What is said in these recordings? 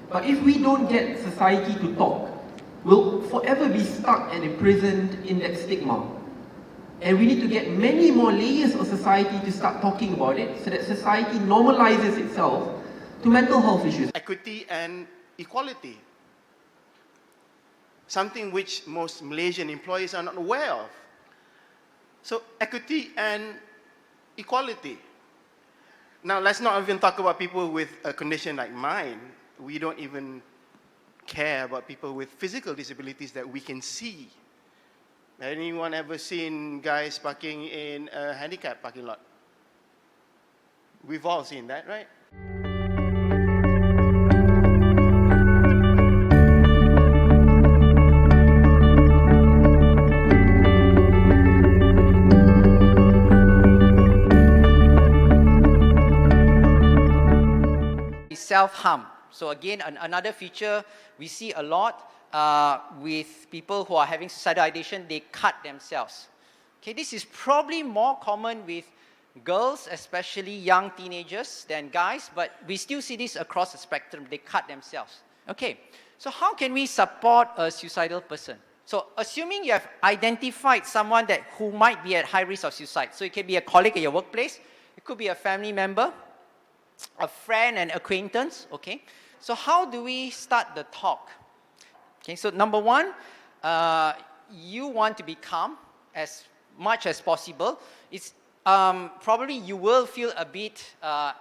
But if we don't get society to talk, we'll forever be stuck and imprisoned in that stigma. And we need to get many more layers of society to start talking about it so that society normalizes itself to mental health issues. Equity and equality. Something which most Malaysian employees are not aware of. So equity and equality. Now let's not even talk about people with a condition like mine. We don't even care about people with physical disabilities that we can see. Anyone ever seen guys parking in a handicapped parking lot? We've all seen that, right? Self-harm. So again, another feature we see a lot with people who are having suicidal ideation, they cut themselves. Okay, this is probably more common with girls, especially young teenagers, than guys, but we still see this across the spectrum. They cut themselves. Okay, so how can we support a suicidal person? So assuming you have identified someone who might be at high risk of suicide, so it can be a colleague at your workplace, it could be a family member, a friend and acquaintance, okay? So how do we start the talk? Okay, so number one, you want to be calm as much as possible. It's probably you will feel a bit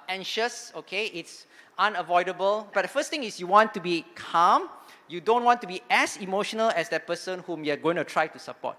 anxious, okay? It's unavoidable. But the first thing is you want to be calm. You don't want to be as emotional as that person whom you're going to try to support.